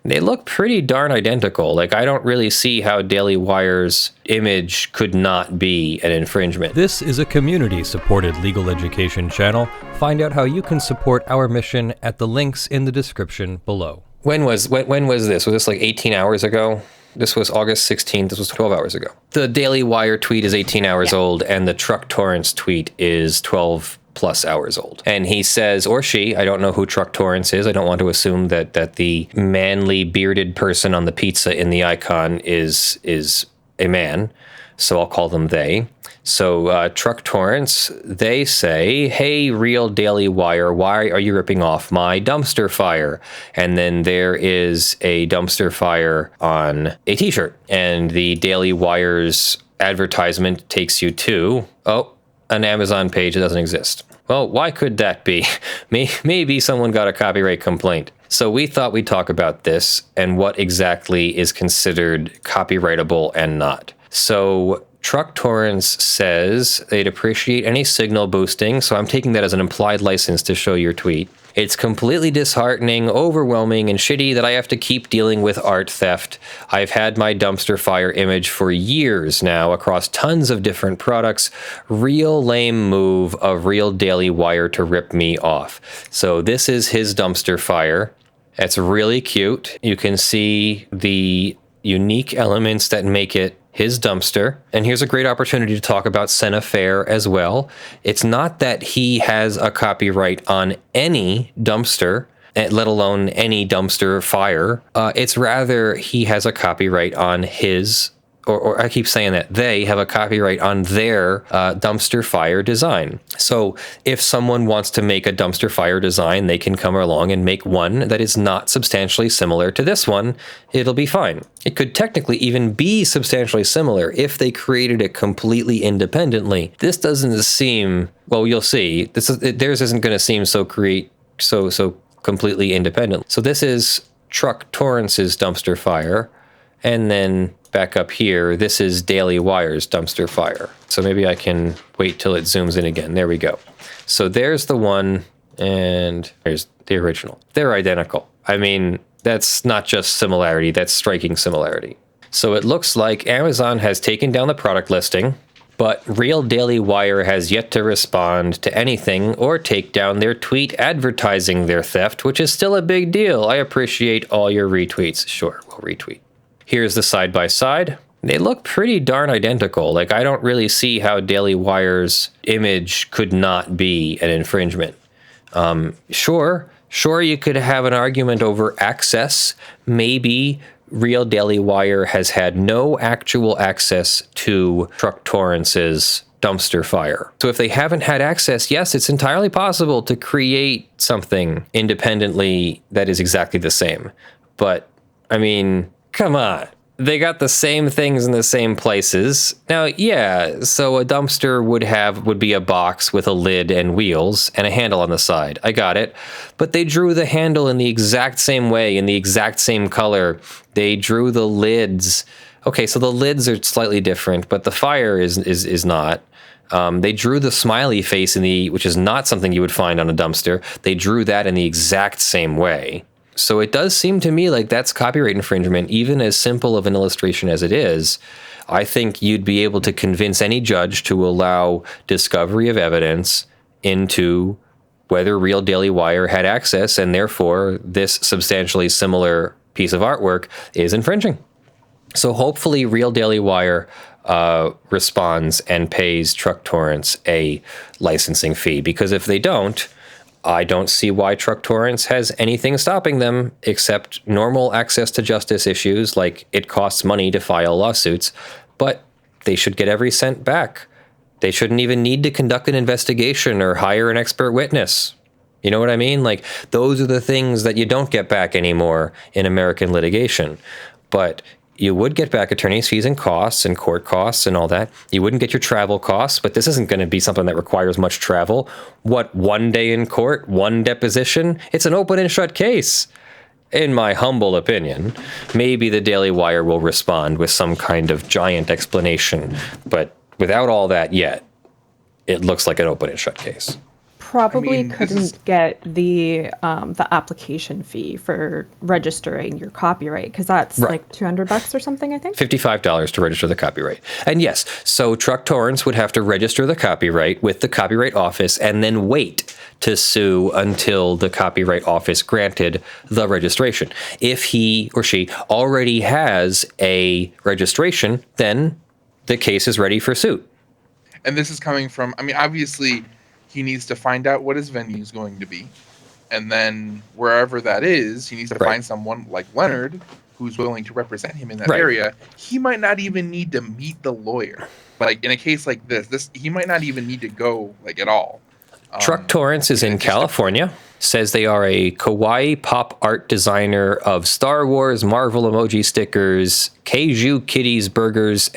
They look pretty darn identical. Like, I don't really see how Daily Wire's image could not be an infringement. This is a community-supported legal education channel. Find out how you can support our mission at the links in the description below. When was this? Was this like 18 hours ago? This was August 16th. This was 12 hours ago. The Daily Wire tweet is 18 hours old, and the Truck Torrance tweet is 12 plus hours old. And he says, or she, I don't know who Truck Torrance is. I don't want to assume that the manly bearded person on the pizza in the icon is a man. So I'll call them they. So Truck Torrance, they say, hey, real Daily Wire, why are you ripping off my dumpster fire? And then there is a dumpster fire on a t-shirt. And the Daily Wire's advertisement takes you to, an Amazon page that doesn't exist. Well, why could that be? Maybe someone got a copyright complaint. So we thought we'd talk about this and what exactly is considered copyrightable and not. So Truck Torrance says they'd appreciate any signal boosting, so I'm taking that as an implied license to show your tweet. It's completely disheartening, overwhelming, and shitty that I have to keep dealing with art theft. I've had my dumpster fire image for years now across tons of different products. Real lame move of real Daily Wire to rip me off. So this is his dumpster fire. It's really cute. You can see the unique elements that make it his dumpster. And here's a great opportunity to talk about Senna Fair as well. It's not that he has a copyright on any dumpster, let alone any dumpster fire. It's rather he has a copyright on his, or I keep saying that, they have a copyright on their dumpster fire design. So if someone wants to make a dumpster fire design, they can come along and make one that is not substantially similar to this one. It'll be fine. It could technically even be substantially similar if they created it completely independently. This doesn't seem, well, you'll see. Theirs isn't going to seem so completely independent. So this is Truck Torrance's dumpster fire. And then back up here, this is Daily Wire's dumpster fire. So maybe I can wait till it zooms in again. There we go. So there's the one, and there's the original. They're identical. I mean, that's not just similarity, that's striking similarity. So it looks like Amazon has taken down the product listing, but real Daily Wire has yet to respond to anything or take down their tweet advertising their theft, which is still a big deal. I appreciate all your retweets. Sure, we'll retweet. Here's the side-by-side. They look pretty darn identical. Like, I don't really see how Daily Wire's image could not be an infringement. Sure, you could have an argument over access. Maybe real Daily Wire has had no actual access to Truck Torrance's dumpster fire. So if they haven't had access, yes, it's entirely possible to create something independently that is exactly the same. But, I mean, come on. They got the same things in the same places. Now, yeah, so a dumpster would be a box with a lid and wheels and a handle on the side. I got it. But they drew the handle in the exact same way, in the exact same color. They drew the lids. Okay, so the lids are slightly different, but the fire is not. They drew the smiley face which is not something you would find on a dumpster. They drew that in the exact same way. So it does seem to me like that's copyright infringement, even as simple of an illustration as it is. I think you'd be able to convince any judge to allow discovery of evidence into whether real Daily Wire had access, and therefore this substantially similar piece of artwork is infringing. So hopefully real Daily Wire responds and pays Truck Torrance a licensing fee, because if they don't, I don't see why Truck Torrance has anything stopping them except normal access to justice issues, like it costs money to file lawsuits, but they should get every cent back. They shouldn't even need to conduct an investigation or hire an expert witness. You know what I mean? Like, those are the things that you don't get back anymore in American litigation. But you would get back attorney's fees and costs and court costs and all that. You wouldn't get your travel costs, but this isn't going to be something that requires much travel. What, 1 day in court, 1 deposition? It's an open and shut case. In my humble opinion, maybe the Daily Wire will respond with some kind of giant explanation, but without all that yet, it looks like an open and shut case. probably couldn't get the application fee for registering your copyright, because that's like $200 or something, I think. $55 to register the copyright. And yes, so Truck Torrance would have to register the copyright with the Copyright Office and then wait to sue until the Copyright Office granted the registration. If he or she already has a registration, then the case is ready for suit. And this is coming from, I mean, obviously, he needs to find out what his venue is going to be. And then wherever that is, he needs to find someone like Leonard who's willing to represent him in that area. He might not even need to meet the lawyer. Like in a case like this, he might not even need to go like at all. Truck Torrance is in California. Says they are a kawaii pop art designer of Star Wars, Marvel emoji stickers, Kaiju Kitties Burgers,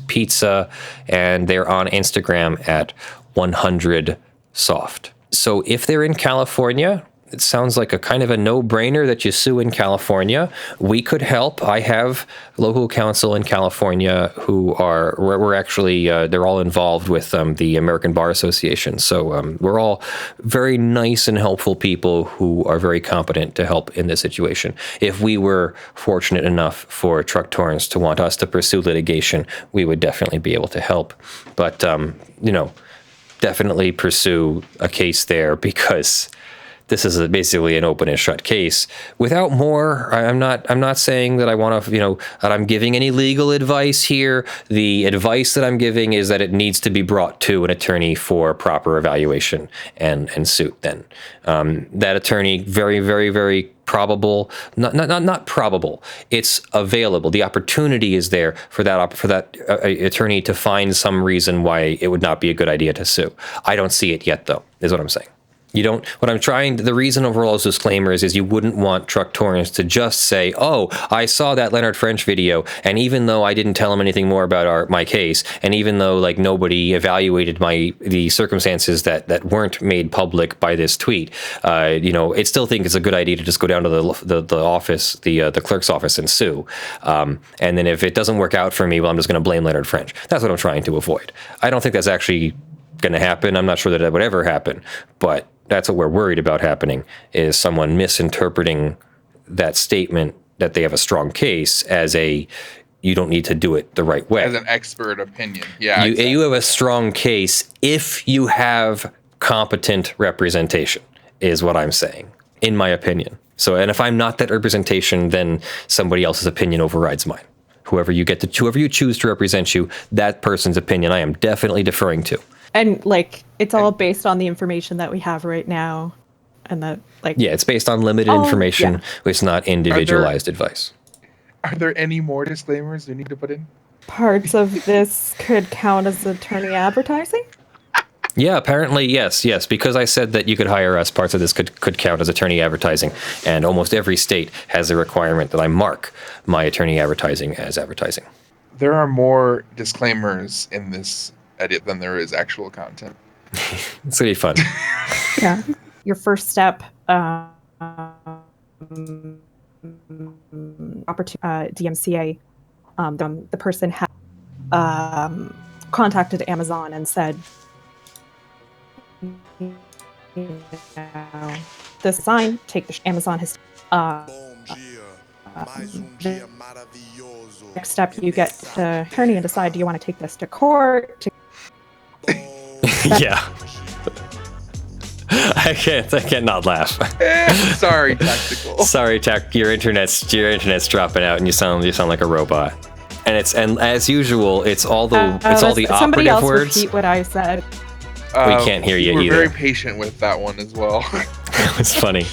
Pizza, and they're on Instagram at 100soft. So if they're in California, it sounds like a kind of a no-brainer that you sue in California. We could help. I have local counsel in California who we're actually, they're all involved with the American Bar Association. So we're all very nice and helpful people who are very competent to help in this situation. If we were fortunate enough for Truck Torrance to want us to pursue litigation, we would definitely be able to help. But, definitely pursue a case there, because this is basically an open and shut case. Without more, I'm not saying that I want to, that I'm giving any legal advice here. The advice that I'm giving is that it needs to be brought to an attorney for proper evaluation and suit. Then that attorney, very, very, very probable, not probable. It's available. The opportunity is there for that attorney to find some reason why it would not be a good idea to sue. I don't see it yet, though, is what I'm saying. The reason over all those disclaimers is you wouldn't want Truck Torrance to just say, oh, I saw that Leonard French video, and even though I didn't tell him anything more about my case, and even though like nobody evaluated the circumstances that weren't made public by this tweet, I still think it's a good idea to just go down to the office, the clerk's office, and sue. And then if it doesn't work out for me, well, I'm just going to blame Leonard French. That's what I'm trying to avoid. I don't think that's actually going to happen. I'm not sure that would ever happen, but that's what we're worried about happening, is someone misinterpreting that statement that they have a strong case as you don't need to do it the right way. As an expert opinion. Yeah. You have a strong case if you have competent representation, is what I'm saying, in my opinion. So, and if I'm not that representation, then somebody else's opinion overrides mine. Whoever you choose to represent you, that person's opinion I am definitely deferring to. And it's all based on the information that we have right now, and that it's based on limited information. Yeah. It's not individualized advice. Are there any more disclaimers we need to put in? Parts of this could count as attorney advertising? Yeah, apparently yes, because I said that you could hire us. Parts of this could count as attorney advertising, and almost every state has a requirement that I mark my attorney advertising as advertising. There are more disclaimers in this edit than there is actual content. It's gonna be fun. Yeah. Your first step, DMCA, the person had contacted Amazon and said, this sign, take the Amazon has next step, you get the attorney and decide, do you want to take this to court? Yeah. I can't not laugh. Sorry, tactical. Sorry, your internet's dropping out, and you sound like a robot. And as usual, it's all the operative somebody else words. Repeat what I said. We can't hear you either. We're very patient with that one as well. It's funny.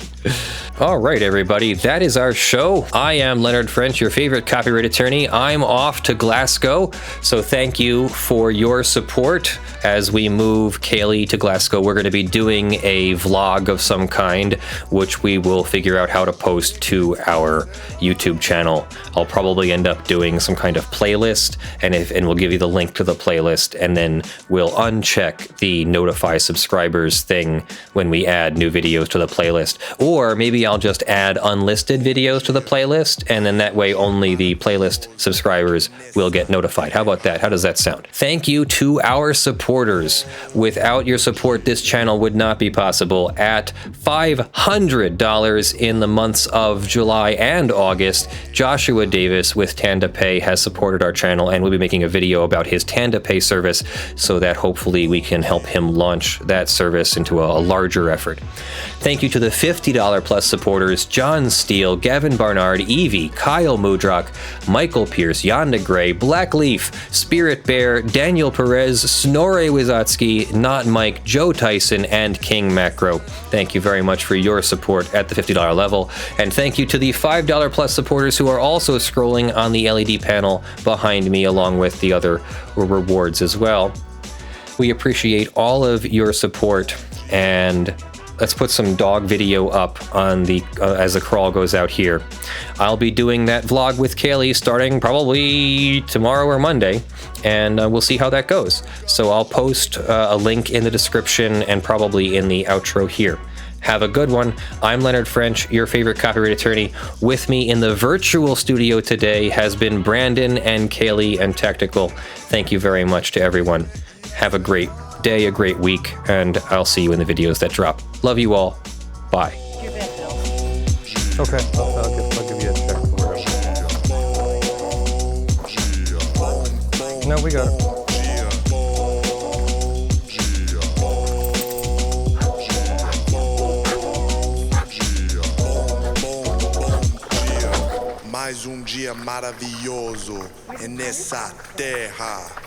All right, everybody, that is our show. I am Leonard French, your favorite copyright attorney. I'm off to Glasgow, so thank you for your support as we move Kaylee to Glasgow. We're going to be doing a vlog of some kind, which we will figure out how to post to our YouTube channel. I'll probably end up doing some kind of playlist, and we'll give you the link to the playlist, and then we'll uncheck the notify subscribers thing when we add new videos to the playlist. Or maybe maybe I'll just add unlisted videos to the playlist, and then that way only the playlist subscribers will get notified. How about that? How does that sound? Thank you to our supporters. Without your support, this channel would not be possible. At $500 in the months of July and August, Joshua Davis with TandaPay has supported our channel, and we'll be making a video about his TandaPay service so that hopefully we can help him launch that service into a larger effort. Thank you to the $50 plus supporters: John Steele, Gavin Barnard, Eevi, Kyle Mudrak, Michael Pearce, Negrey, blackleaf, Spirit Bear, Daniel Perez, Snorre Wisotzky, NotMike, Joe Tyson, and King Macro. Thank you very much for your support at the $50 level, and thank you to the $5 plus supporters who are also scrolling on the LED panel behind me, along with the other rewards as well. We appreciate all of your support, and let's put some dog video up on the as the crawl goes out here. I'll be doing that vlog with Kaylee starting probably tomorrow or Monday, and we'll see how that goes. So I'll post a link in the description and probably in the outro here. Have a good one. I'm Leonard French, your favorite copyright attorney. With me in the virtual studio today has been Brandon and Kaylee and Technical. Thank you very much to everyone. Have a great day, a great week, and I'll see you in the videos that drop. Love you all. Bye. Okay, I'll give you a check for it. No, we got it. Mais dia maravilhoso nessa terra.